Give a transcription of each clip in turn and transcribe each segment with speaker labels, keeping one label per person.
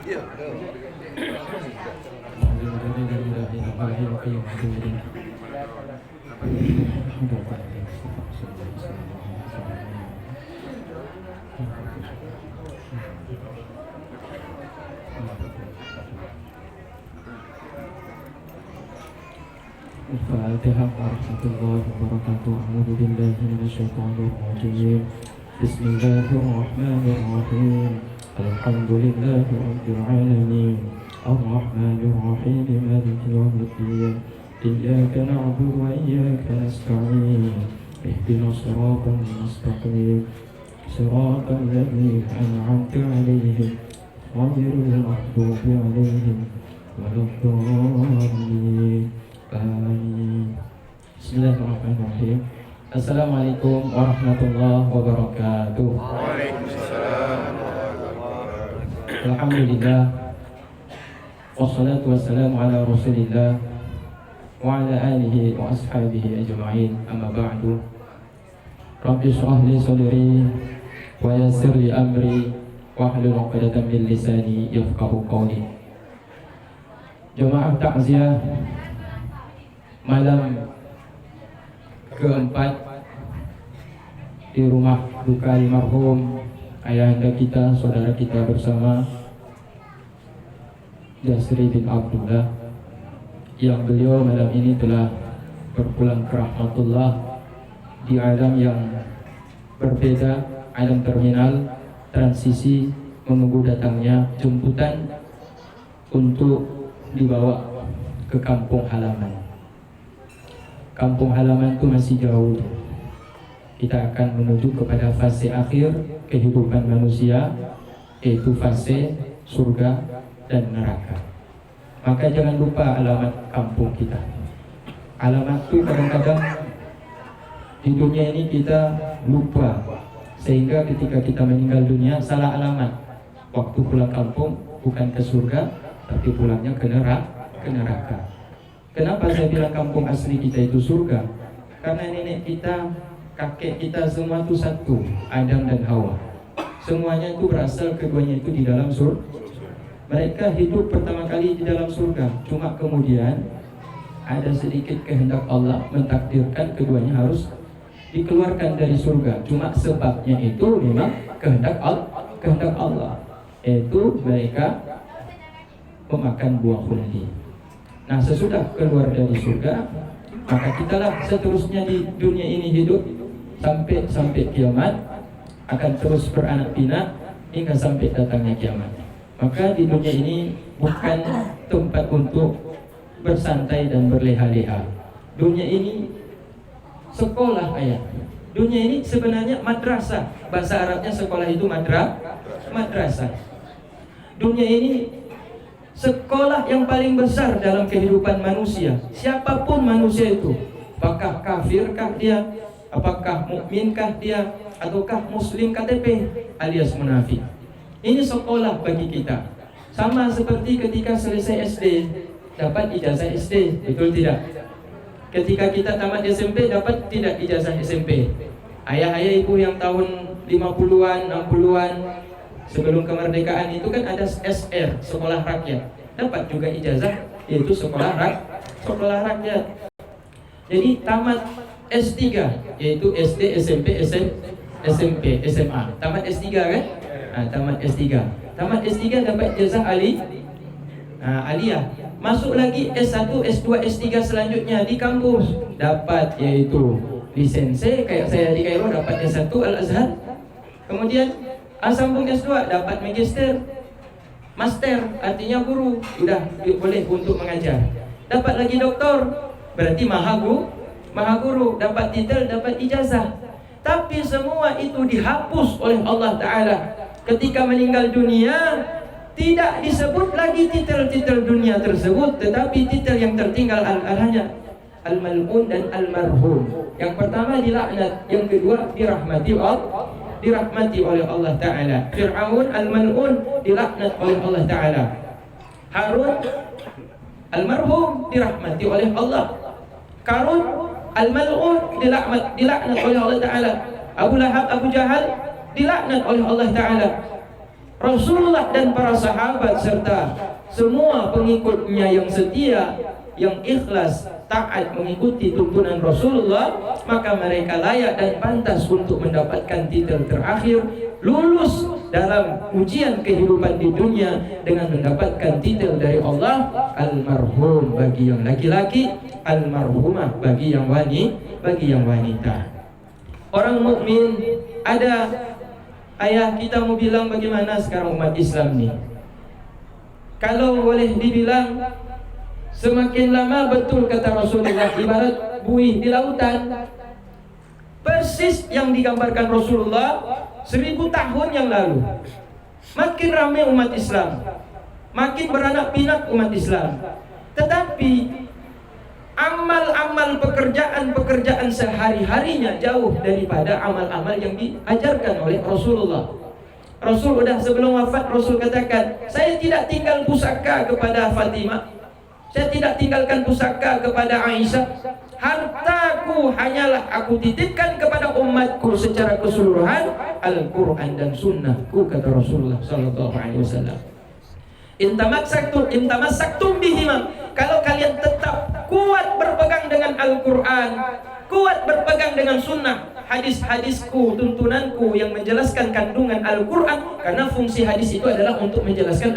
Speaker 1: Iya.
Speaker 2: الفاتحة ورحمة الله وبركاته. أعوذ بالله من الشيطان الرجيم. بسم الله الرحمن الرحيم. الحمد لله رب العالمين الرحمن الرحيم مالك يوم الدين إياك نعبد وإياك نستعين اهدنا الصراط المستقيم صراط الذين أنعمت عليهم غير المغضوب عليهم ولا الضالين آمين. بسم الله الرحمن الرحيم. Assalamualaikum warahmatullahi wabarakatuh.
Speaker 1: Waalaikumsalam.
Speaker 2: Alhamdulillah wassalatu wassalamu ala rasulillah wa ala alihi wa ashabihi ajma'in, amma ba'du. Rabbi shrah li sadri wa yassir li amri wahlul 'uqdatam min lisani yafqahu qawli. Jemaah takziah malam keempat di rumah duka almarhum ayahanda kita, saudara kita bersama Jasri bin Abdullah, yang beliau malam ini telah berpulang ke rahmatullah di alam yang berbeda, alam terminal transisi, menunggu datangnya jemputan untuk dibawa ke kampung halaman. Kampung halaman itu masih jauh. Kita akan menuju kepada fase akhir kehidupan manusia, yaitu fase surga dan neraka. Maka jangan lupa alamat kampung kita. Alamat itu kadang-kadang di dunia ini kita lupa, sehingga ketika kita meninggal dunia salah alamat. Waktu pulang kampung bukan ke surga, tapi pulangnya ke neraka. Kenapa saya bilang kampung asli kita itu surga? Karena nenek kita, kakek kita semua itu satu, Adam dan Hawa. Semuanya itu berasal, keduanya itu di dalam surga. Mereka hidup pertama kali di dalam surga. Cuma kemudian ada sedikit kehendak Allah mentakdirkan keduanya harus dikeluarkan dari surga. Cuma sebabnya itu memang kehendak Allah. Itu mereka memakan buah khuldi. Nah, sesudah keluar dari surga, maka kitalah seterusnya di dunia ini hidup sampai kiamat, akan terus beranak pinak hingga sampai datangnya kiamat. Maka di dunia ini bukan tempat untuk bersantai dan berleha-leha. Dunia ini sekolah ayat. Dunia ini sebenarnya madrasah. Bahasa Arabnya sekolah itu madrasah. Dunia ini sekolah yang paling besar dalam kehidupan manusia. Siapapun manusia itu, apakah kafirkah dia, apakah mukminkah dia, ataukah muslim KTP alias munafik. Ini sekolah bagi kita. Sama seperti ketika selesai SD dapat ijazah SD, betul tidak? Ketika kita tamat SMP dapat tidak ijazah SMP? Ayah-ayah ibu yang tahun 50-an, 60-an sebelum kemerdekaan itu kan ada SR, sekolah rakyat. Dapat juga ijazah, yaitu sekolah rakyat. Jadi tamat S3, yaitu SD, SMP, SMP, SMA. Tamat S3 kan? Nah, tamat S3. Tamat S3 dapat ijazah aliyah. Masuk lagi S1, S2, S3 selanjutnya di kampus dapat, yaitu lisensi. Kayak saya di Kairo dapat S1 Al-Azhar. Kemudian sambung S2 dapat magister, master, artinya guru, sudah boleh untuk mengajar. Dapat lagi doktor, berarti maha guru, dapat titel, dapat ijazah. Tapi semua itu dihapus oleh Allah Ta'ala. Ketika meninggal dunia, tidak disebut lagi titel-titel dunia tersebut, tetapi titel yang tertinggal hanya al-mal'un dan al-marhum. Yang pertama dilaknat, yang kedua dirahmati oleh Allah Ta'ala. Fir'aun al-mal'un dilaknat oleh Allah Ta'ala. Harun al-marhum dirahmati oleh Allah. Karun al-mal'un dilaknat oleh Allah Ta'ala. Abu Lahab, Abu Jahal dilaknat oleh Allah Ta'ala. Rasulullah dan para sahabat serta semua pengikutnya yang setia, yang ikhlas, taat mengikuti tuntunan Rasulullah, maka mereka layak dan pantas untuk mendapatkan titel terakhir, lulus dalam ujian kehidupan di dunia dengan mendapatkan titel dari Allah, almarhum bagi yang laki-laki, almarhumah bagi yang wanita. Orang mukmin ada. Ayah, kita mau bilang bagaimana sekarang umat Islam ni? Kalau boleh dibilang, semakin lama, betul kata Rasulullah, ibarat buih di lautan. Persis yang digambarkan Rasulullah 1000 tahun yang lalu. Makin ramai umat Islam, makin beranak pinak umat Islam. Tetapi amal-amal pekerjaan sehari-harinya jauh daripada amal-amal yang diajarkan oleh Rasulullah. Rasul sudah sebelum wafat, Rasul katakan, saya tidak tinggal pusaka kepada Fatimah, saya tidak tinggalkan pusaka kepada Aisyah. Hartaku hanyalah aku titipkan kepada umatku secara keseluruhan, Al-Quran dan Sunnahku, kata Rasulullah sallallahu alaihi wasallam. Intamassaktum bihima, kalau kalian tetap kuat berpegang dengan Al-Quran, kuat berpegang dengan Sunnah, hadis-hadisku, tuntunanku yang menjelaskan kandungan Al-Quran, karena fungsi hadis itu adalah untuk menjelaskan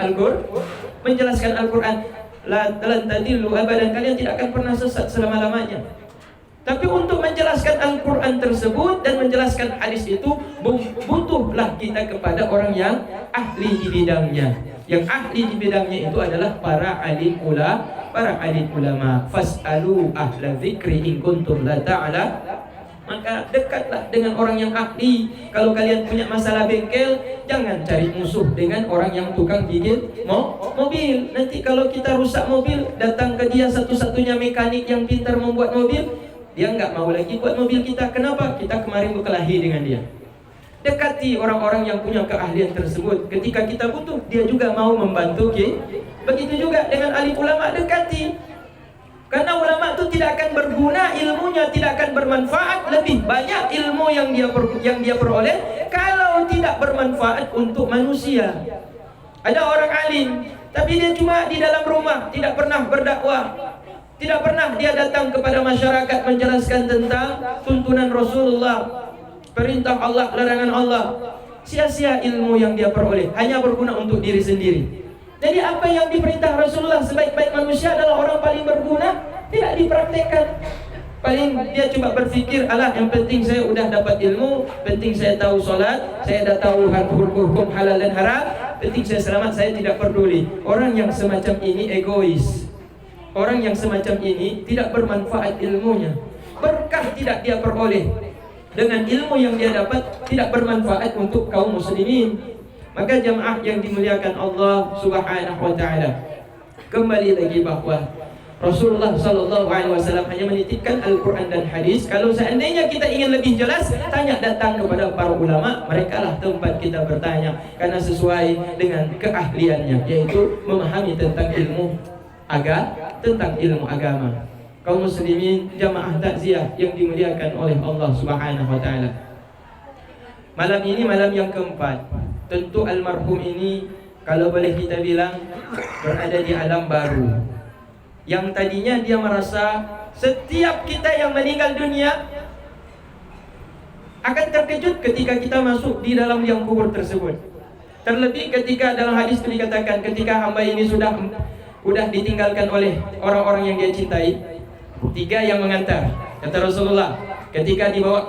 Speaker 2: Al-Quran. Lan tadillu abadan, kalian tidak akan pernah sesat selama-lamanya. Tapi untuk menjelaskan Al-Quran tersebut dan menjelaskan hadis itu, butuhlah kita kepada orang yang ahli di bidangnya. Yang ahli di bidangnya itu adalah para alim ulama. Fas'alu ahla dzikri in kuntum la ta'ala. Maka dekatlah dengan orang yang ahli. Kalau kalian punya masalah bengkel, jangan cari musuh dengan orang yang tukang gigit mobil. Nanti kalau kita rusak mobil, datang ke dia satu-satunya mekanik yang pintar membuat mobil, dia nggak mau lagi buat mobil kita. Kenapa? Kita kemarin berkelahi dengan dia. Dekati orang-orang yang punya keahlian tersebut. Ketika kita butuh, dia juga mau membantu. Begitu juga dengan alim ulama, dekati. Karena ulama itu tidak akan berguna, ilmunya tidak akan bermanfaat. Lebih banyak ilmu yang dia peroleh kalau tidak bermanfaat untuk manusia. Ada orang alim, tapi dia cuma di dalam rumah, tidak pernah berdakwah, tidak pernah dia datang kepada masyarakat menjelaskan tentang tuntunan Rasulullah, perintah Allah, larangan Allah. Sia-sia ilmu yang dia peroleh, hanya berguna untuk diri sendiri. Jadi apa yang diperintah Rasulullah, sebaik-baik manusia adalah orang paling berguna, tidak dipraktekkan. Paling dia cuma berfikir, alah yang penting saya udah dapat ilmu, penting saya tahu solat, saya dah tahu hukum halal dan haram, penting saya selamat, saya tidak peduli. Orang yang semacam ini egois. Orang yang semacam ini tidak bermanfaat ilmunya. Berkah tidak dia peroleh. Dengan ilmu yang dia dapat tidak bermanfaat untuk kaum muslimin. Maka jamaah yang dimuliakan Allah Subhanahu wa taala, kembali lagi bahwa Rasulullah sallallahu alaihi wasallam hanya menitipkan Al-Qur'an dan hadis. Kalau seandainya kita ingin lebih jelas, datang kepada para ulama, merekalah tempat kita bertanya, karena sesuai dengan keahliannya, yaitu memahami tentang ilmu agama. Kaum muslimin jamaah takziah yang dimuliakan oleh Allah Subhanahu wa taala. Malam ini malam yang keempat. Tentu almarhum ini, kalau boleh kita bilang, berada di alam baru. Yang tadinya dia merasa setiap kita yang meninggal dunia akan terkejut ketika kita masuk di dalam liang kubur tersebut. Terlebih ketika dalam hadis itu dikatakan, ketika hamba ini sudah ditinggalkan oleh orang-orang yang dia cintai, 3 yang mengantar. Kata Rasulullah, ketika dibawa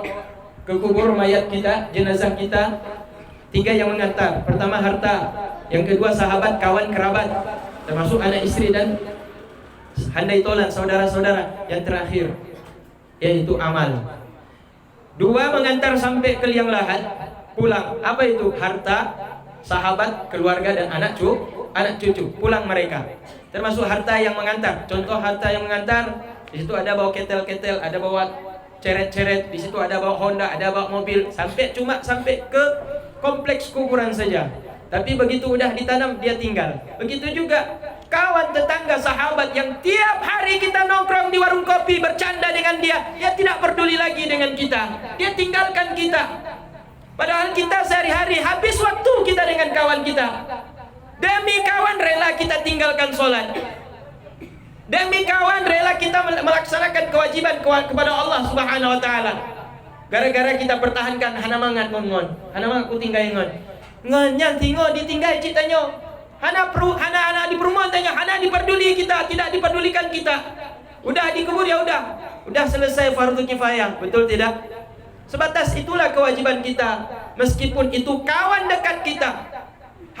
Speaker 2: ke kubur mayat kita, jenazah kita, 3 yang mengantar. Pertama harta, yang kedua sahabat, kawan, kerabat, termasuk anak istri dan handai tolan, saudara-saudara. Yang terakhir yaitu amal. 2 mengantar sampai ke liang lahat, pulang. Apa itu? Harta, sahabat, keluarga dan anak cucu. Pulang mereka. Termasuk harta yang mengantar. Contoh harta yang mengantar, di situ ada bawa ketel-ketel, ada bawa ceret-ceret, di situ ada bawa Honda, ada bawa mobil, sampai ke kompleks kuburan saja. Tapi begitu udah ditanam, dia tinggal. Begitu juga kawan, tetangga, sahabat yang tiap hari kita nongkrong di warung kopi bercanda dengan dia tidak peduli lagi dengan kita. Dia tinggalkan kita. Padahal kita sehari-hari habis waktu kita
Speaker 3: kita dengan kawan kita. Demi kawan rela kita tinggalkan sholat. Demi kawan rela kita melaksanakan kewajiban kepada Allah Subhanahu wa taala. Gara-gara kita pertahankan hana mangat ngon. Hana mangat ku tinggal ngon. Ngon yang tinggal ditinggal citanya. Hana di perumahan tanya, hana diperduli kita, tidak dipedulikan kita. Udah dikubur ya udah selesai fardu kifayah, betul tidak? Sebatas itulah kewajiban kita. Meskipun itu kawan dekat kita,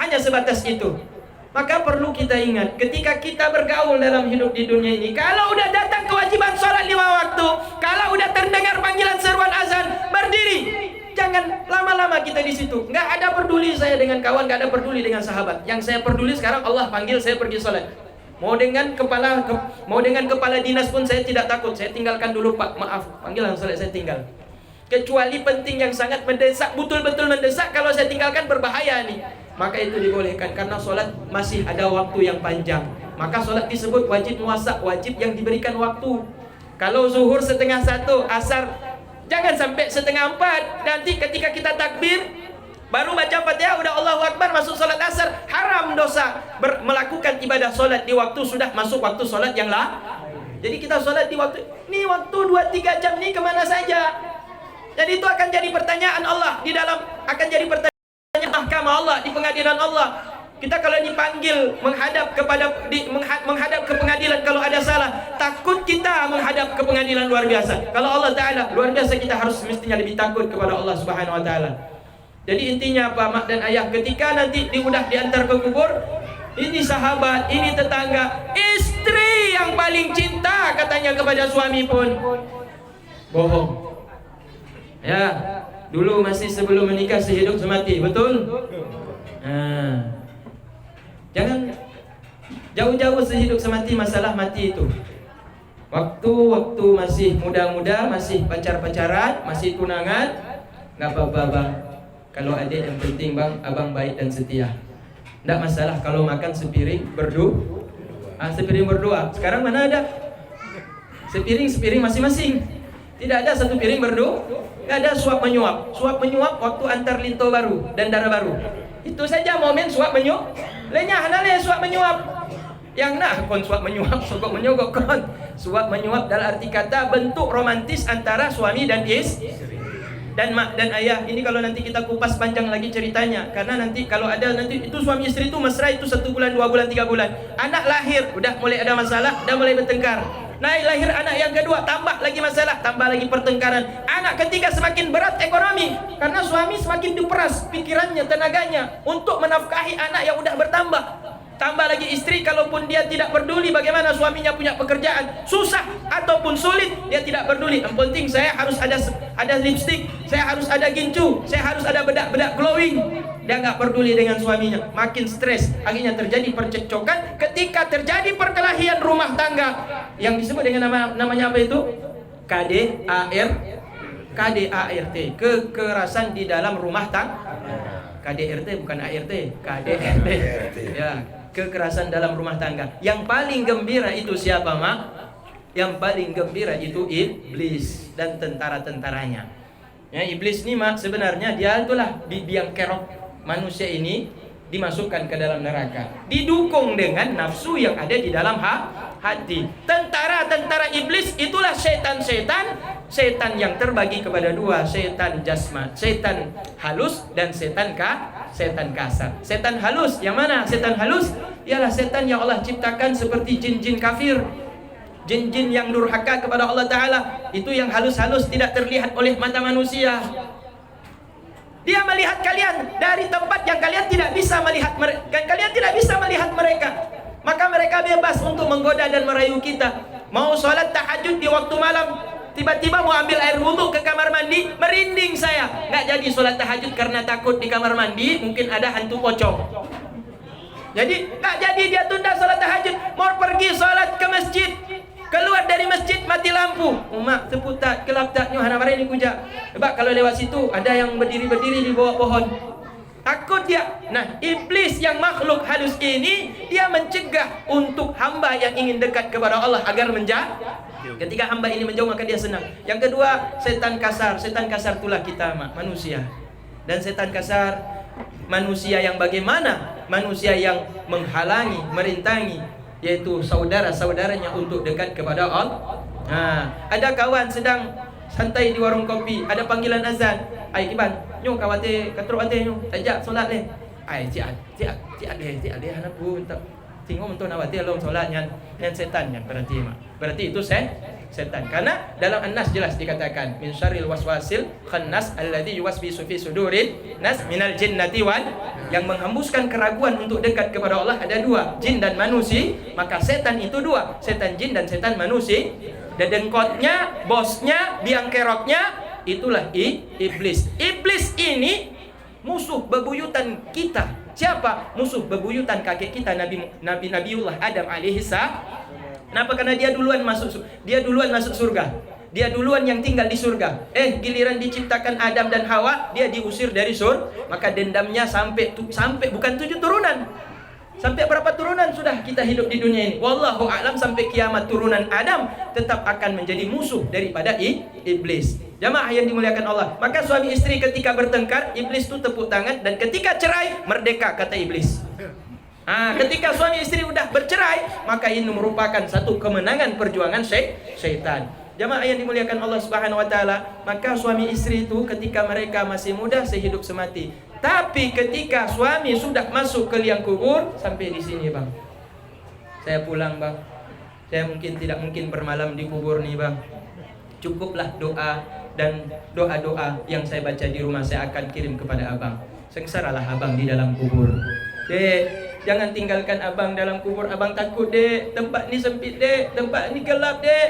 Speaker 3: hanya sebatas itu. Maka perlu kita ingat, ketika kita bergaul dalam hidup di dunia ini, kalau udah datang kewajiban sholat 5 waktu, kalau udah terdengar panggilan seruan azan, berdiri. Jangan lama-lama kita di situ. Nggak ada peduli saya dengan kawan, nggak ada peduli dengan sahabat. Yang saya peduli sekarang Allah panggil saya pergi sholat. Mau dengan kepala dinas pun saya tidak takut. Saya tinggalkan dulu Pak, maaf, panggilan sholat saya tinggal. Kecuali penting yang sangat mendesak, betul-betul mendesak, kalau saya tinggalkan berbahaya nih. Maka itu dibolehkan karena sholat masih ada waktu yang panjang. Maka sholat disebut wajib muwassa, wajib yang diberikan waktu. Kalau zuhur 3:30, asar jangan sampai 3:30. Nanti ketika kita takbir baru baca Fatihah udah Allahu Akbar masuk sholat asar, haram dosa melakukan ibadah sholat di waktu sudah masuk waktu sholat yang lah. Jadi kita sholat di waktu ini, waktu 2-3 jam ini kemana saja? Jadi itu akan jadi pertanyaan Allah di dalam, akan jadi pertanyaan mahkamah Allah, di pengadilan Allah. Kita kalau dipanggil menghadap ke pengadilan kalau ada salah, takut kita menghadap ke pengadilan luar biasa. Kalau Allah Ta'ala luar biasa, kita harus mestinya lebih takut kepada Allah Subhanahu wa Ta'ala. Jadi intinya apa, mak dan ayah, ketika nanti udah diantar ke kubur, ini sahabat, ini tetangga, istri yang paling cinta katanya kepada suami pun bohong. Ya, dulu masih sebelum menikah sehidup semati, betul? Nah, jangan jauh-jauh sehidup semati, masalah mati itu. Waktu masih muda-muda, masih pacar-pacaran, masih tunangan, nggak apa-apa bang. Kalau adik yang penting bang, abang baik dan setia. Nggak masalah kalau makan sepiring sepiring berdua. Sekarang mana ada? Sepiring masing-masing. Tidak ada satu piring berdua. Nggak ada suap menyuap. Suap menyuap waktu antar linto baru dan darah baru. Itu saja momen suap menyuap. Lenyah nale suap menyuap. Yang kon suap menyuap, sogok menyogok kon. Suap menyuap dalam arti kata bentuk romantis antara suami dan istri. Dan mak dan ayah, ini kalau nanti kita kupas panjang lagi ceritanya, karena nanti kalau ada nanti itu suami istri itu mesra itu 1 bulan, 2 bulan, 3 bulan, anak lahir udah mulai ada masalah, udah mulai bertengkar. Naik lahir anak yang kedua, tambah lagi masalah, tambah lagi pertengkaran. Anak ketiga semakin berat ekonomi karena suami semakin diperas pikirannya, tenaganya untuk menafkahi anak yang udah bertambah. Tambah lagi istri, kalaupun dia tidak peduli bagaimana suaminya punya pekerjaan, susah ataupun sulit, dia tidak peduli. Yang penting saya harus ada lipstick, saya harus ada gincu, saya harus ada bedak-bedak glowing. Dia nggak peduli dengan suaminya, makin stres. Akhirnya terjadi percekcokan. Ketika terjadi perkelahian rumah tangga, yang disebut dengan namanya apa itu? KDART, kekerasan di dalam rumah tangga. KDRT bukan ART, KDRT. Ya, kekerasan dalam rumah tangga. Yang paling gembira itu siapa, Mak? Yang paling gembira itu iblis dan tentara-tentaranya. Ya, iblis ini Mak sebenarnya dia itulah biang kerok manusia ini dimasukkan ke dalam neraka. Didukung dengan nafsu yang ada di dalam hati. Tentara-tentara iblis itulah setan-setan. Setan yang terbagi kepada dua, setan jasmani, setan halus dan setan kasar. Setan halus yang mana? Setan halus ialah setan yang Allah ciptakan seperti jin-jin kafir, jin-jin yang durhaka kepada Allah Ta'ala. Itu yang halus-halus tidak terlihat oleh mata manusia. Dia melihat kalian dari tempat yang kalian tidak bisa melihat mereka. Maka mereka bebas untuk menggoda dan merayu kita. Mau sholat tahajud di waktu malam, tiba-tiba mau ambil air wudhu ke kamar mandi, merinding saya. Nggak jadi sholat tahajud karena takut di kamar mandi mungkin ada hantu pocong. Jadi nggak jadi dia tunda sholat tahajud. Mau pergi sholat ke masjid, keluar dari masjid mati lampu. Umak seputar kelap taknya hana mari ni kuja. Sebab kalau lewat situ ada yang berdiri-berdiri di bawah pohon. Takut dia. Nah, iblis yang makhluk halus ini dia mencegah untuk hamba yang ingin dekat kepada Allah agar menjauh. Ketika hamba ini menjauh maka dia senang. Yang kedua, setan kasar. Setan kasar itulah kita manusia. Dan setan kasar Manusia yang bagaimana? Manusia yang menghalangi, merintangi, yaitu saudara-saudaranya untuk dekat kepada Allah. Ada kawan sedang santai di warung kopi, ada panggilan azan. Ai kiban, nyo kawate katruk ate nyo, tajak solat le. Ai cik ade anakku minta tengok untuk nawati along solat yang setan yang berarti itu setan. Karena dalam An-Nas jelas dikatakan min syarril waswasil khannas alladzi yuwaswisu fi sudurin nas minal jinnati wan, yang menghembuskan keraguan untuk dekat kepada Allah ada dua, jin dan manusia. Maka setan itu dua, setan jin dan setan manusia. Dedengkotnya, bosnya, biang keroknya itulah iblis. Iblis ini musuh bebuyutan kita. Siapa? Musuh bebuyutan kakek kita Nabiullah Adam alaihissalam. Kenapa? Karena dia duluan masuk surga. Dia duluan yang tinggal di surga. Giliran diciptakan Adam dan Hawa, dia diusir dari surga. Maka dendamnya sampai bukan 7 turunan. Sampai berapa turunan sudah kita hidup di dunia ini? Wallahu a'lam, sampai kiamat turunan Adam tetap akan menjadi musuh daripada iblis. Jamaah yang dimuliakan Allah. Maka suami istri ketika bertengkar, iblis itu tepuk tangan, dan ketika cerai, merdeka kata iblis. Ketika suami istri udah bercerai, maka ini merupakan satu kemenangan perjuangan syaitan. Jamaah yang dimuliakan Allah Subhanahu wa taala, maka suami istri itu ketika mereka masih muda sehidup semati. Tapi ketika suami sudah masuk ke liang kubur, sampai di sini bang, saya pulang bang, saya tidak mungkin bermalam di kubur nih bang. Cukuplah doa dan doa-doa yang saya baca di rumah saya akan kirim kepada abang. Sengsaralah abang di dalam kubur. Dek, jangan tinggalkan abang dalam kubur. Abang takut dek, tempat ini sempit dek, tempat ini gelap dek.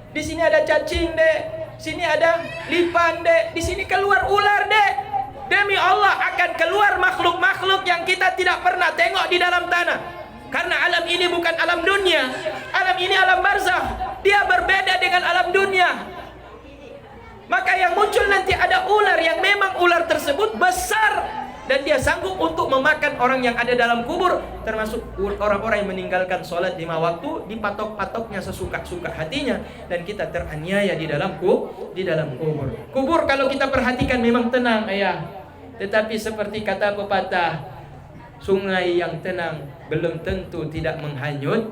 Speaker 3: Di sini ada cacing dek, sini ada lipan dek, di sini keluar ular dek. Demi Allah akan keluar makhluk-makhluk yang kita tidak pernah tengok di dalam tanah. Karena alam ini bukan alam dunia, alam ini alam barzakh. Dia berbeda dengan alam dunia. Maka yang muncul nanti ada ular yang memang ular tersebut besar, dan dia sanggup untuk memakan orang yang ada dalam kubur, termasuk orang-orang yang meninggalkan sholat 5 waktu, dipatok-patoknya sesuka-suka hatinya, dan kita teraniaya di dalam kubur. Kubur kalau kita perhatikan memang tenang ayah, tetapi seperti kata pepatah, sungai yang tenang belum tentu tidak menghanyut.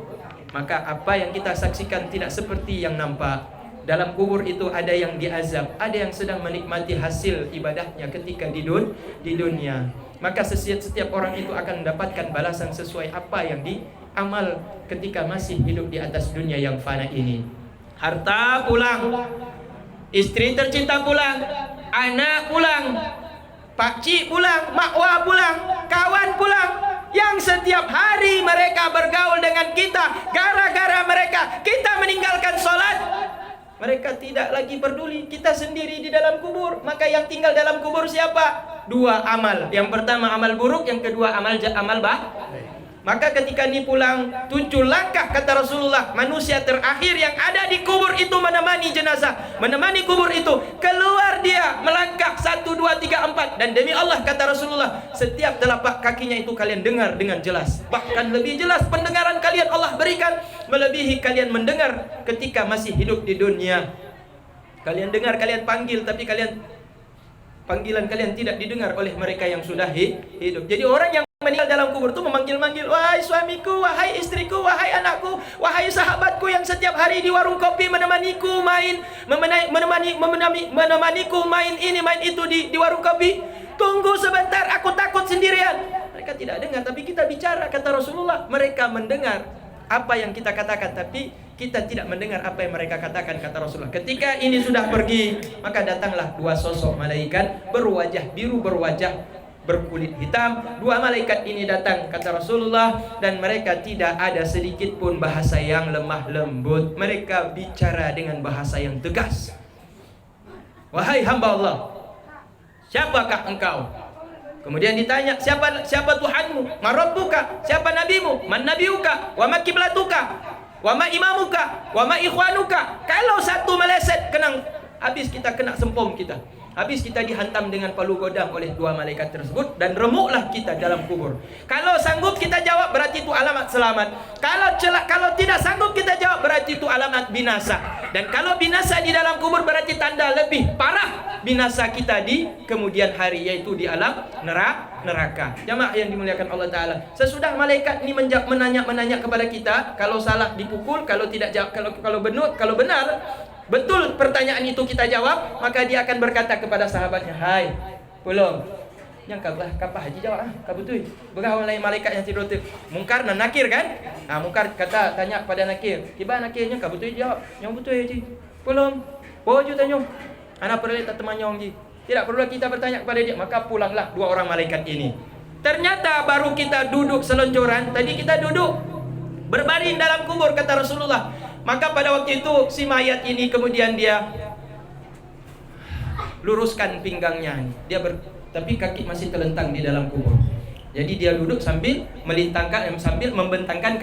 Speaker 3: Maka apa yang kita saksikan tidak seperti yang nampak. Dalam kubur itu ada yang diazab, ada yang sedang menikmati hasil ibadahnya ketika di dunia. Maka setiap orang itu akan mendapatkan balasan sesuai apa yang diamal ketika masih hidup di atas dunia yang fana ini. Harta pulang, istri tercinta pulang, anak pulang, pakcik pulang, makwa pulang, kawan pulang, yang setiap hari mereka bergaul dengan kita. Gara-gara mereka kita meninggalkan sholat. Mereka tidak lagi peduli, kita sendiri di dalam kubur. Maka yang tinggal dalam kubur siapa? 2 amal. Yang pertama amal buruk, yang kedua amal baik. Maka ketika ini pulang, 7 langkah kata Rasulullah, manusia terakhir yang ada di kubur itu menemani jenazah, menemani kubur itu. Keluar dia melangkah 1, 2, 3, 4. Dan demi Allah kata Rasulullah, setiap telapak kakinya itu kalian dengar dengan jelas. Bahkan lebih jelas pendengaran kalian Allah berikan, melebihi kalian mendengar ketika masih hidup di dunia. Kalian dengar, kalian panggil, tapi panggilan kalian tidak didengar oleh mereka yang sudah hidup. Jadi orang yang meninggal dalam kubur itu memanggil-manggil, wahai suamiku, wahai istriku, wahai anakku, wahai sahabatku yang setiap hari di warung kopi menemaniku main, menemaniku main ini main itu di warung kopi. Tunggu sebentar, aku takut sendirian. Mereka tidak dengar, tapi kita bicara kata Rasulullah. Mereka mendengar apa yang kita katakan, tapi kita tidak mendengar apa yang mereka katakan kata Rasulullah. Ketika ini sudah pergi, maka datanglah 2 sosok malaikat berwajah biru, berkulit hitam. 2 malaikat ini datang kata Rasulullah, dan mereka tidak ada sedikit pun bahasa yang lemah lembut. Mereka bicara dengan bahasa yang tegas. Wahai hamba Allah, siapakah engkau? Kemudian ditanya, siapa Tuhanmu? Man rabbuka? Siapa nabimu? Man nabiuka? Wa ma kiblatuka? Wa ma imamuka? Wa ma ikhwanuka? Kalau satu meleset, habis kita kena sempom kita. Habis kita dihantam dengan palu godam oleh dua malaikat tersebut dan remuklah kita dalam kubur. Kalau sanggup kita jawab berarti itu alamat selamat. Kalau tidak sanggup kita jawab berarti itu alamat binasa. Dan kalau binasa di dalam kubur berarti tanda lebih parah binasa kita di kemudian hari, yaitu di alam neraka. Jamaah yang dimuliakan Allah Taala. Sesudah malaikat ini menanya kepada kita, kalau salah dipukul, kalau tidak jawab, kalau benar betul pertanyaan itu kita jawab, maka dia akan berkata kepada sahabatnya, "Hai, pulang. Yang kapah haji jawab, kabutuy. Begawan lain malaikat yang tidur tu. Mungkar dan nakir kan? Mungkar tanya pada nakir. Tiba nakirnya kabutuy jawab, yang betul haji. Pulang. Bawa ju tanya. Anak perlu tak teman nyong ji. Tidak perlu kita bertanya kepada dia, maka pulanglah dua orang malaikat ini. Ternyata baru kita duduk selonjoran, tadi kita duduk berbaring dalam kubur kata Rasulullah. Maka pada waktu itu si mayat ini kemudian dia luruskan pinggangnya. Tapi kaki masih terlentang di dalam kubur. Jadi dia duduk sambil sambil membentangkan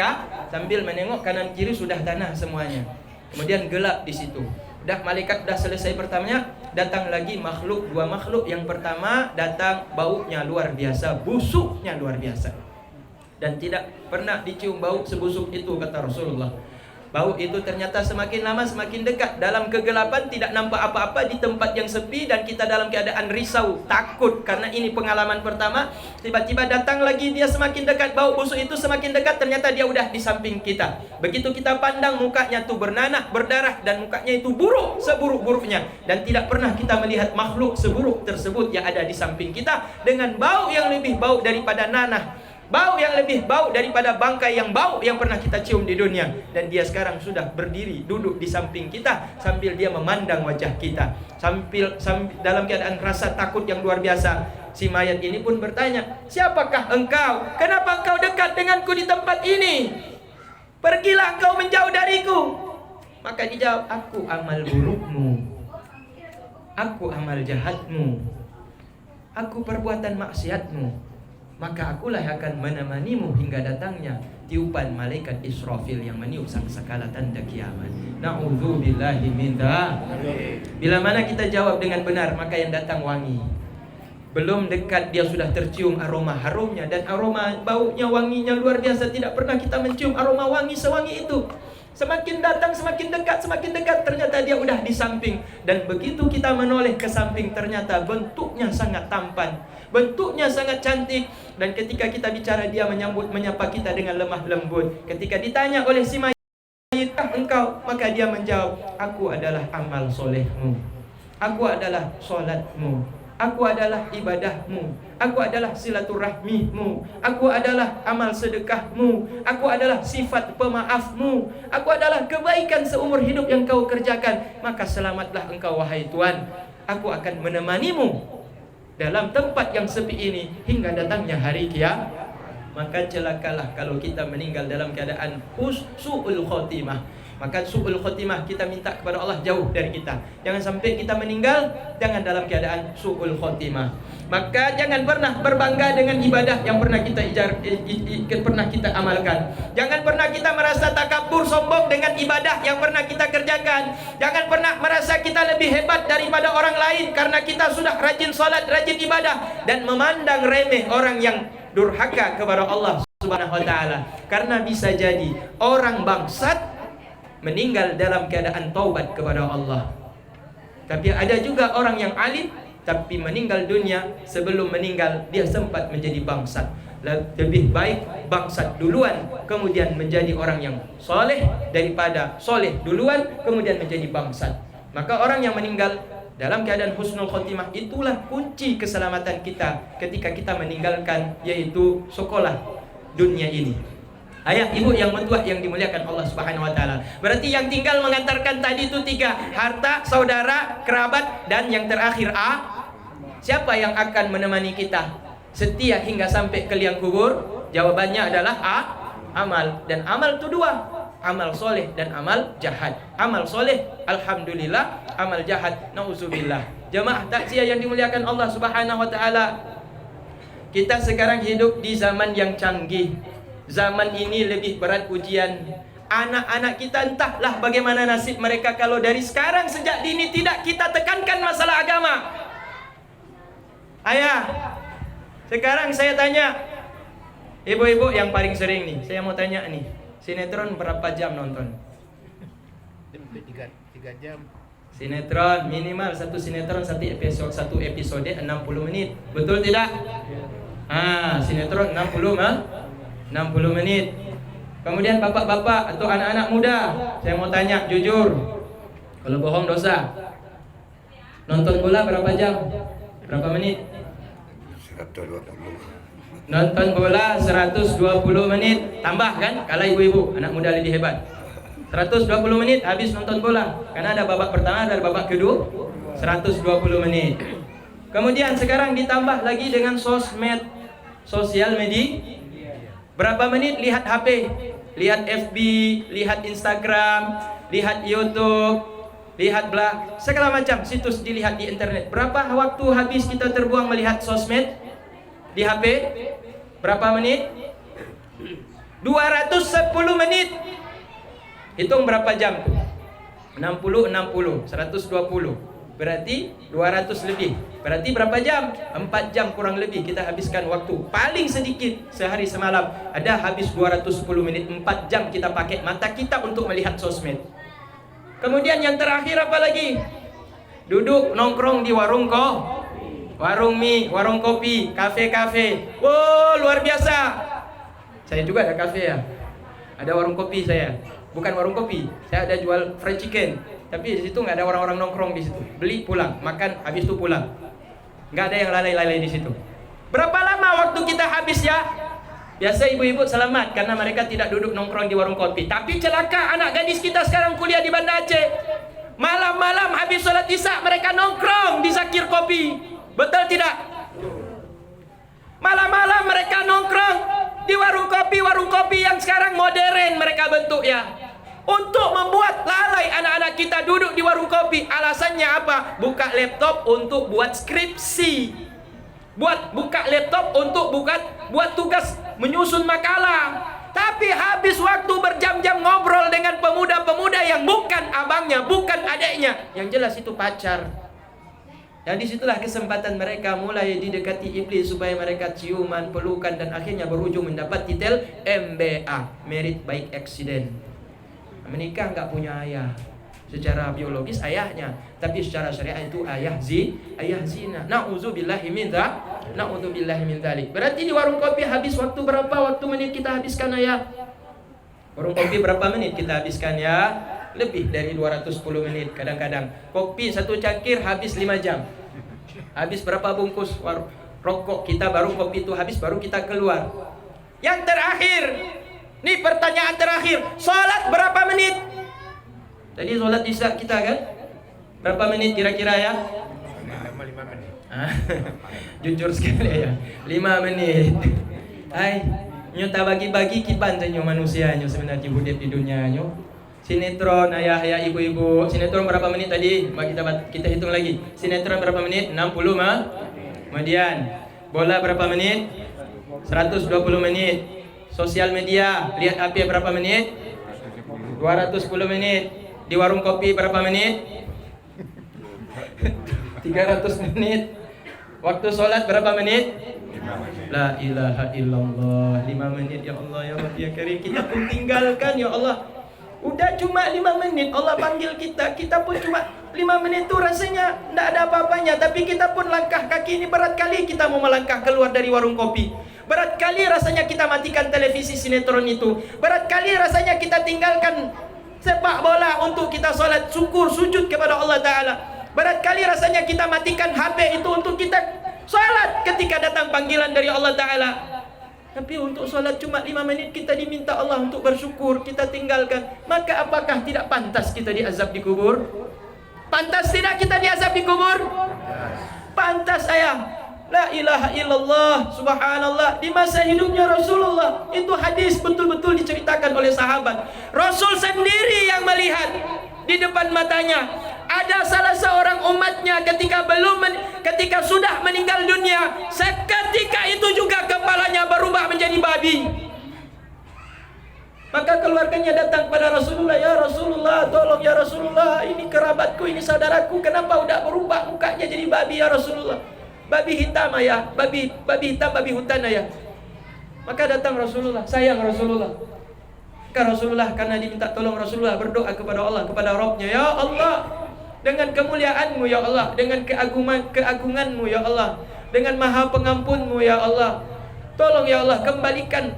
Speaker 3: sambil menengok kanan kiri sudah tanah semuanya. Kemudian gelap di situ. Malaikat dah selesai pertamanya, datang lagi dua makhluk. Yang pertama datang baunya luar biasa, busuknya luar biasa. Dan tidak pernah dicium bau sebusuk itu kata Rasulullah. Bau itu ternyata semakin lama semakin dekat. Dalam kegelapan tidak nampak apa-apa di tempat yang sepi, dan kita dalam keadaan risau, takut karena ini pengalaman pertama. Tiba-tiba datang lagi dia semakin dekat, bau busuk itu semakin dekat, ternyata dia udah di samping kita. Begitu kita pandang, mukanya tuh bernanah, berdarah, dan mukanya itu buruk, seburuk-buruknya. Dan tidak pernah kita melihat makhluk seburuk tersebut yang ada di samping kita, dengan bau yang lebih bau daripada nanah, bau yang lebih bau daripada bangkai yang bau yang pernah kita cium di dunia. Dan dia sekarang sudah berdiri, duduk di samping kita, sambil dia memandang wajah kita, sambil dalam keadaan rasa takut yang luar biasa. Si mayat ini pun bertanya, "Siapakah engkau? Kenapa engkau dekat denganku di tempat ini? Pergilah engkau menjauh dariku." Maka dijawab, "Aku amal burukmu, aku amal jahatmu, aku perbuatan maksiatmu. Maka akulah yang akan menemanimu hingga datangnya tiupan malaikat Israfil yang meniup sangkakala tanda kiamat." Na'udzubillahi min dzalik. Bila mana kita jawab dengan benar, maka yang datang wangi. Belum dekat dia sudah tercium aroma harumnya, dan aroma baunya, wanginya luar biasa. Tidak pernah kita mencium aroma wangi sewangi itu. Semakin datang semakin dekat, ternyata dia udah di samping. Dan begitu kita menoleh ke samping, ternyata bentuknya sangat tampan, bentuknya sangat cantik. Dan ketika kita bicara, dia menyapa kita dengan lemah lembut. Ketika ditanya oleh si mayit, "Engkau?" Maka dia menjawab, "Aku adalah amal solehmu, aku adalah solatmu, aku adalah ibadahmu, aku adalah silaturahmimu, aku adalah amal sedekahmu, aku adalah sifat pemaafmu, aku adalah kebaikan seumur hidup yang kau kerjakan. Maka selamatlah engkau wahai Tuhan. Aku akan menemanimu dalam tempat yang sepi ini hingga datangnya hari kiamat." Maka celakalah kalau kita meninggal dalam keadaan su'ul khotimah. Maka su'ul khotimah kita minta kepada Allah jauh dari kita. Jangan sampai kita meninggal jangan dalam keadaan su'ul khotimah. Maka jangan pernah berbangga dengan ibadah yang pernah kita amalkan. Jangan pernah kita merasa takabur, sombong dengan ibadah yang pernah kita kerjakan. Jangan pernah merasa kita lebih hebat daripada orang lain karena kita sudah rajin salat, rajin ibadah, dan memandang remeh orang yang durhaka kepada Allah Subhanahu wa taala. Karena bisa jadi orang bangsat meninggal dalam keadaan taubat kepada Allah. Tapi ada juga orang yang alim tapi meninggal dunia, sebelum meninggal dia sempat menjadi bangsat. Lebih baik bangsat duluan kemudian menjadi orang yang soleh daripada soleh duluan kemudian menjadi bangsat. Maka orang yang meninggal dalam keadaan husnul khotimah itulah kunci keselamatan kita ketika kita meninggalkan, yaitu sekolah dunia ini. Ayah, ibu yang mentua yang dimuliakan Allah Subhanahu wa taala. Berarti yang tinggal mengantarkan tadi itu 3, harta, saudara, kerabat, dan yang terakhir siapa yang akan menemani kita setia hingga sampai ke liang kubur? Jawabannya adalah amal. Dan amal itu 2, amal soleh dan amal jahat. Amal soleh alhamdulillah, amal jahat nauzubillah. Jemaah takziah yang dimuliakan Allah Subhanahu wa taala, kita sekarang hidup di zaman yang canggih. Zaman ini lebih berat ujian. Anak-anak kita entahlah bagaimana nasib mereka kalau dari sekarang sejak dini tidak kita tekankan masalah agama. Ayah, sekarang saya tanya, ibu-ibu yang paling sering nih, saya mau tanya nih, sinetron berapa jam nonton?
Speaker 1: 3 jam.
Speaker 3: Sinetron minimal satu episode 60 menit, betul tidak? Sinetron 60 menit. Kemudian bapak-bapak atau anak-anak muda, saya mau tanya jujur, kalau bohong dosa. Nonton bola berapa jam? Berapa menit?
Speaker 1: 120.
Speaker 3: Nonton bola 120 menit. Tambah kan? Kalau ibu-ibu, anak muda lebih hebat. 120 menit habis nonton bola. Karena ada babak pertama dan babak kedua 120 menit. Kemudian sekarang ditambah lagi dengan sosmed, sosial media. Berapa menit lihat HP? Lihat FB, lihat Instagram, lihat YouTube, lihat segala macam situs dilihat di internet. Berapa waktu habis kita terbuang melihat sosmed di HP? Berapa menit? 210 menit. Hitung berapa jam tuh? 60, 120. Berarti 200 lebih. Berarti berapa jam? 4 jam kurang lebih kita habiskan waktu. Paling sedikit sehari semalam ada habis 210 menit. 4 jam kita pakai mata kita untuk melihat sosmed. Kemudian yang terakhir apa lagi? Duduk nongkrong di warung warung mie, warung kopi, kafe-kafe. Wow, luar biasa. Saya juga ada kafe ya. Ada warung kopi saya. Bukan warung kopi. Saya ada jual fried chicken. Tapi di situ nggak ada orang-orang nongkrong di situ. Beli pulang, makan habis itu pulang. Nggak ada yang lalai-lalai di situ. Berapa lama waktu kita habis ya? Biasa ibu-ibu selamat karena mereka tidak duduk nongkrong di warung kopi. Tapi celaka anak gadis kita sekarang kuliah di Banda Aceh. Malam-malam habis sholat isya mereka nongkrong di Zakir Kopi. Betul tidak? Malam-malam mereka nongkrong di warung kopi yang sekarang modern mereka bentuk ya. Untuk membuat lalai anak-anak kita duduk di warung kopi. Alasannya apa? Buka laptop untuk buat skripsi. Buka laptop untuk buat tugas menyusun makalah. Tapi habis waktu berjam-jam ngobrol dengan pemuda-pemuda yang bukan abangnya, bukan adeknya. Yang jelas itu pacar. Dan disitulah kesempatan mereka mulai didekati iblis supaya mereka ciuman, pelukan dan akhirnya berujung mendapat titel MBA, Married by Accident. Menikah nggak punya ayah. Secara biologis ayahnya, tapi secara syariah itu ayah zina. Nauzubillahi min dzalik. Berarti di warung kopi habis waktu berapa? Waktu menit kita habiskan ayah? Warung kopi berapa menit kita habiskan ya? Lebih dari 210 menit kadang-kadang. Kopi satu cangkir habis 5 jam. Habis berapa bungkus rokok kita baru kopi itu habis baru kita keluar. Yang terakhir, nih pertanyaan terakhir, sholat berapa menit? Tadi sholat isya kita kan? Berapa menit kira-kira ya?
Speaker 1: 5 menit.
Speaker 3: Jujur sekali ya, 5 menit. Hai, nyo tak bagi-bagi kipan nyo manusia nyo sebenarnya hidup di dunia nyo. Sinetron ayah ibu-ibu, sinetron berapa menit tadi? Kita hitung lagi. Sinetron berapa menit? 60 Kemudian bola berapa menit? 120 menit. Sosial media, lihat HP berapa menit? 210 menit. Di warung kopi berapa menit? 300 menit. Waktu sholat berapa menit?
Speaker 1: 5 menit.
Speaker 3: La ilaha illallah. 5 menit ya Allah ya Rabbi ya Karim. Kita pun tinggalkan ya Allah. Udah cuma 5 menit Allah panggil kita. Kita pun cuma 5 menit tuh rasanya tidak ada apa-apanya. Tapi kita pun langkah kaki ini berat kali kita mau melangkah keluar dari warung kopi. Berat kali rasanya kita matikan televisi sinetron itu. Berat kali rasanya kita tinggalkan sepak bola untuk kita sholat syukur sujud kepada Allah Ta'ala. Berat kali rasanya kita matikan HP itu untuk kita sholat ketika datang panggilan dari Allah Ta'ala. Tapi untuk sholat cuma 5 menit kita diminta Allah untuk bersyukur, kita tinggalkan. Maka apakah tidak pantas kita diazab di kubur? Pantas tidak kita diazab di kubur? Pantas ayah. La ilaha illallah, subhanallah. Di masa hidupnya Rasulullah, itu hadis betul-betul diceritakan oleh sahabat. Rasul sendiri yang melihat di depan matanya ada salah seorang umatnya ketika sudah meninggal dunia, seketika itu juga kepalanya berubah menjadi babi. Maka keluarganya datang pada Rasulullah, ya Rasulullah, tolong ya Rasulullah, ini kerabatku, ini saudaraku, kenapa udah berubah mukanya jadi babi ya Rasulullah? babi hitam ayah, babi hitam, babi hutan ayah. Maka datang Rasulullah, sayang Rasulullah. Maka Rasulullah karena diminta tolong, Rasulullah berdoa kepada Allah, kepada Rabbnya, ya Allah, dengan kemuliaan-Mu ya Allah, dengan keagungan-Mu ya Allah, dengan maha pengampunmu ya Allah, tolong ya Allah kembalikan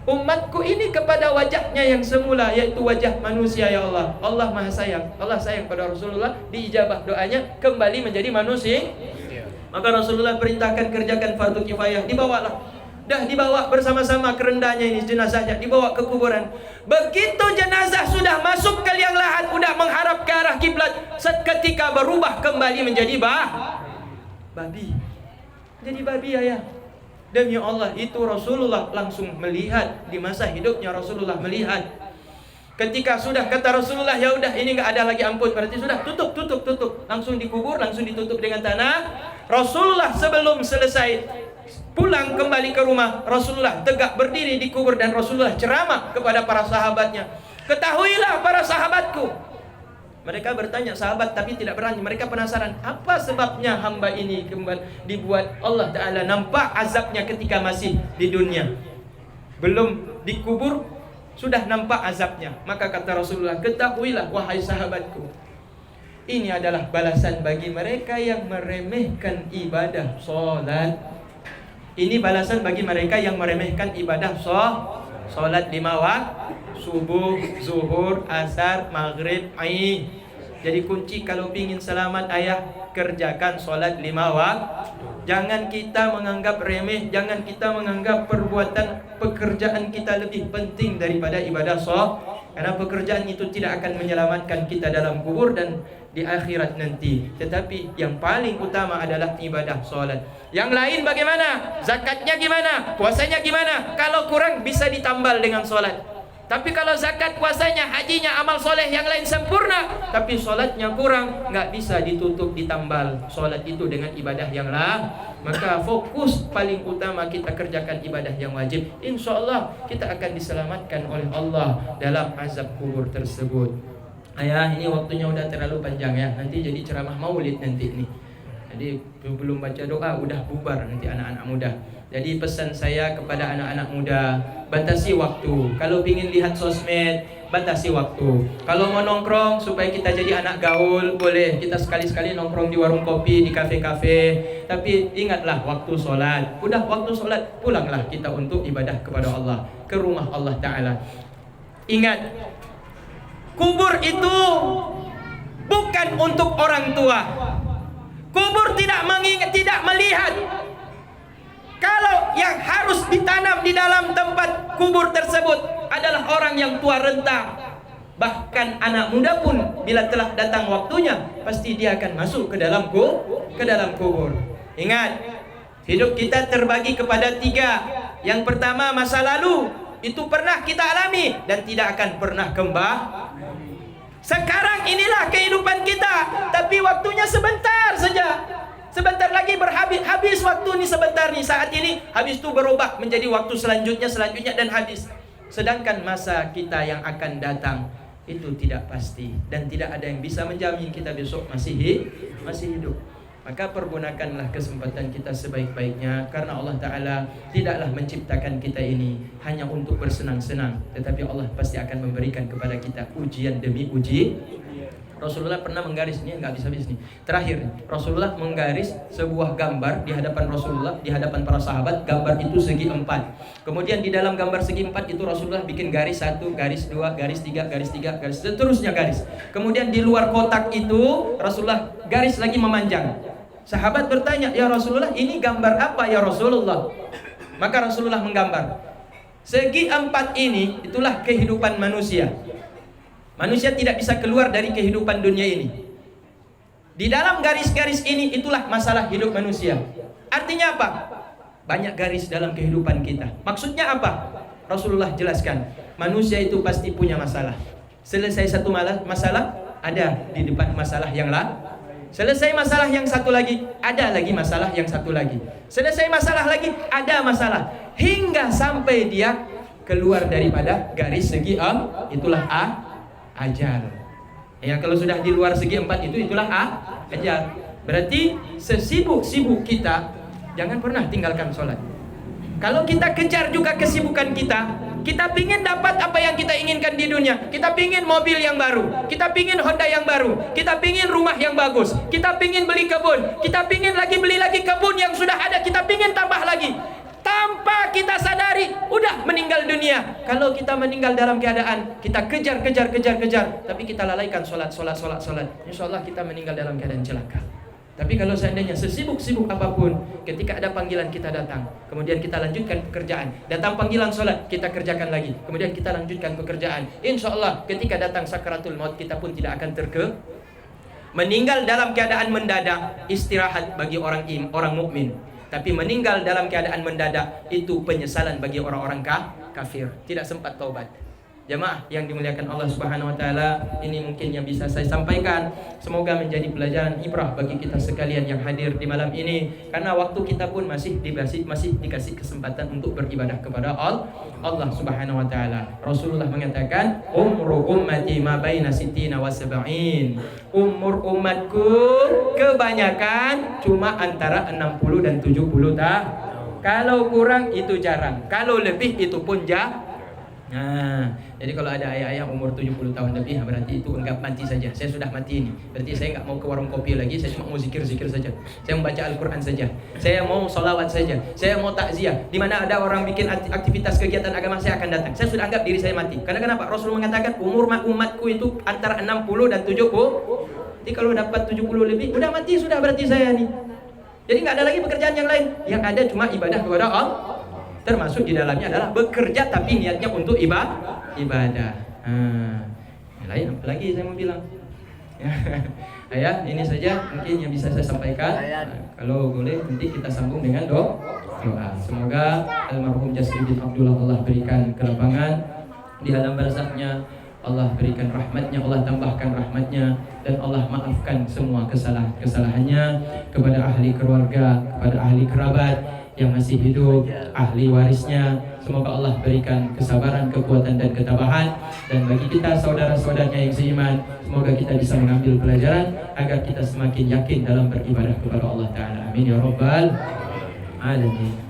Speaker 3: umatku ini kepada wajahnya yang semula, yaitu wajah manusia ya Allah. Allah maha sayang, Allah sayang pada Rasulullah, diijabah doanya, kembali menjadi manusia. Maka Rasulullah perintahkan kerjakan fardu kifayah, dibawalah. Dah dibawa bersama-sama kerendahnya ini, jenazahnya dibawa ke kuburan. Begitu jenazah sudah masuk ke liang lahat, sudah menghadap ke arah kiblat, seketika berubah kembali menjadi babi. Jadi babi ayah. Demi Allah, itu Rasulullah langsung melihat di masa hidupnya. Rasulullah melihat ketika sudah kata Rasulullah, ya udah ini nggak ada lagi ampun, berarti sudah tutup, langsung dikubur, langsung ditutup dengan tanah. Rasulullah sebelum selesai pulang kembali ke rumah, Rasulullah tegak berdiri di kubur dan Rasulullah ceramah kepada para sahabatnya. Ketahuilah para sahabatku. Mereka bertanya sahabat tapi tidak berani. Mereka penasaran, apa sebabnya hamba ini kembali dibuat Allah Ta'ala nampak azabnya ketika masih di dunia, belum dikubur sudah nampak azabnya. Maka kata Rasulullah, ketahuilah wahai sahabatku, ini adalah balasan bagi mereka yang meremehkan ibadah sholat. Ini balasan bagi mereka yang meremehkan ibadah sholat 5 waktu, subuh, zuhur, asar, maghrib, ai. Jadi kunci kalau ingin selamat ayah, kerjakan sholat 5 waktu. Jangan kita menganggap remeh, jangan kita menganggap pekerjaan kita lebih penting daripada ibadah sholat. Karena pekerjaan itu tidak akan menyelamatkan kita dalam kubur dan di akhirat nanti. Tetapi yang paling utama adalah ibadah sholat. Yang lain bagaimana? Zakatnya gimana? Puasanya gimana? Kalau kurang bisa ditambal dengan sholat. Tapi kalau zakat, puasanya, hajinya, amal soleh yang lain sempurna, tapi sholatnya kurang, nggak bisa ditutup, ditambal sholat itu dengan ibadah yang lain. Maka fokus paling utama kita kerjakan ibadah yang wajib. Insya Allah kita akan diselamatkan oleh Allah dalam azab kubur tersebut. Ayah, ini waktunya udah terlalu panjang ya. Nanti jadi ceramah maulid nanti nih. Jadi belum baca doa udah bubar nanti anak-anak muda. Jadi pesan saya kepada anak-anak muda, batasi waktu. Kalau ingin lihat sosmed, batasi waktu. Kalau mau nongkrong supaya kita jadi anak gaul, boleh kita sekali-sekali nongkrong di warung kopi, di kafe-kafe. Tapi ingatlah waktu sholat. Udah waktu sholat, pulanglah kita untuk ibadah kepada Allah, ke rumah Allah Ta'ala. Ingat, kubur itu bukan untuk orang tua. Kubur tidak melihat. Kalau yang harus ditanam di dalam tempat kubur tersebut adalah orang yang tua renta. Bahkan anak muda pun bila telah datang waktunya, pasti dia akan masuk ke dalam kubur. Ingat, hidup kita terbagi kepada 3. Yang pertama masa lalu, itu pernah kita alami dan tidak akan pernah kembali. Sekarang inilah kehidupan kita, tapi waktunya sebentar saja. Sebentar lagi habis waktu ini, sebentar nih, saat ini, habis itu berubah menjadi waktu selanjutnya dan habis. Sedangkan masa kita yang akan datang itu tidak pasti dan tidak ada yang bisa menjamin kita besok masih hidup. Maka pergunakanlah kesempatan kita sebaik-baiknya, karena Allah Ta'ala tidaklah menciptakan kita ini hanya untuk bersenang-senang, tetapi Allah pasti akan memberikan kepada kita ujian demi ujian. Rasulullah pernah menggaris, ini nggak bisa habis nih. Terakhir, Rasulullah menggaris sebuah gambar di hadapan Rasulullah, di hadapan para sahabat. Gambar itu segi 4. Kemudian di dalam gambar segi 4 itu Rasulullah bikin garis 1, garis 2, garis 3, garis 3, garis seterusnya garis. Kemudian di luar kotak itu Rasulullah garis lagi memanjang. Sahabat bertanya, ya Rasulullah, ini gambar apa ya Rasulullah? Maka Rasulullah menggambar, segi 4 ini itulah kehidupan manusia. Manusia tidak bisa keluar dari kehidupan dunia ini. Di dalam garis-garis ini itulah masalah hidup manusia. Artinya apa? Banyak garis dalam kehidupan kita. Maksudnya apa? Rasulullah jelaskan, manusia itu pasti punya masalah. Selesai satu masalah, ada di depan masalah yang lain. Selesai masalah yang satu lagi, ada lagi masalah yang satu lagi. Selesai masalah lagi, ada masalah. Hingga sampai dia keluar daripada garis segi itulah ajal. Ya, kalau sudah di luar segi 4 itulah ajal. Berarti sesibuk-sibuk kita jangan pernah tinggalkan sholat. Kalau kita kejar juga kesibukan kita pingin dapat apa yang kita inginkan di dunia. Kita pingin mobil yang baru, kita pingin Honda yang baru, kita pingin rumah yang bagus, kita pingin beli kebun, kita pingin lagi beli lagi kebun yang sudah ada, kita pingin tambah lagi. Tanpa kita sadari, udah meninggal dunia. Kalau kita meninggal dalam keadaan kita kejar, tapi kita lalaikan sholat. Insya Allah kita meninggal dalam keadaan celaka. Tapi kalau seandainya sesibuk-sibuk apapun, ketika ada panggilan kita datang, kemudian kita lanjutkan pekerjaan. Datang panggilan sholat, kita kerjakan lagi, kemudian kita lanjutkan pekerjaan. Insya Allah ketika datang sakaratul maut, kita pun tidak akan meninggal dalam keadaan mendadak. Istirahat bagi orang mukmin. Tapi meninggal dalam keadaan mendadak itu penyesalan bagi orang-orang kafir. Tidak sempat taubat. Jamaah yang dimuliakan Allah Subhanahu wa taala, ini mungkin yang bisa saya sampaikan. Semoga menjadi pelajaran ibrah bagi kita sekalian yang hadir di malam ini, karena waktu kita pun masih dikasih kesempatan untuk beribadah kepada Allah Subhanahu wa taala. Rasulullah mengatakan, umru ummati ma baina sittina wa sab'in. Umur umatku kebanyakan cuma antara 60 dan 70 tahun. Kalau kurang itu jarang, kalau lebih itu pun Nah, jadi kalau ada ayah-ayah umur 70 tahun lebih, berarti itu anggap mati saja. Saya sudah mati ini. Berarti saya nggak mau ke warung kopi lagi, saya cuma mau zikir-zikir saja. Saya membaca Al-Quran saja. Saya mau sholawat saja. Saya mau takziah. Di mana ada orang bikin aktivitas kegiatan agama, saya akan datang. Saya sudah anggap diri saya mati. Karena kenapa? Rasul mengatakan umur umatku itu antara 60 dan 70. Jadi kalau dapat 70 lebih, udah mati sudah berarti saya nih. Jadi nggak ada lagi pekerjaan yang lain. Yang ada cuma ibadah kepada Allah. Termasuk di dalamnya adalah bekerja tapi niatnya untuk ibadah. Lain apa lagi saya mau bilang? Ya, ini saja mungkin yang bisa saya sampaikan. Kalau boleh nanti kita sambung dengan doa. Semoga almarhum Jasruddin Abdullah Allah berikan kelapangan di alam barzaknya, Allah berikan rahmatnya, Allah tambahkan rahmatnya, dan Allah maafkan semua kesalahannya kepada ahli keluarga, kepada ahli kerabat yang masih hidup, ahli warisnya. Semoga Allah berikan kesabaran, kekuatan dan ketabahan. Dan bagi kita saudara-saudaranya yang seiman, semoga kita bisa mengambil pelajaran agar kita semakin yakin dalam beribadah kepada Allah Ta'ala. Amin ya Rabbal Alamin.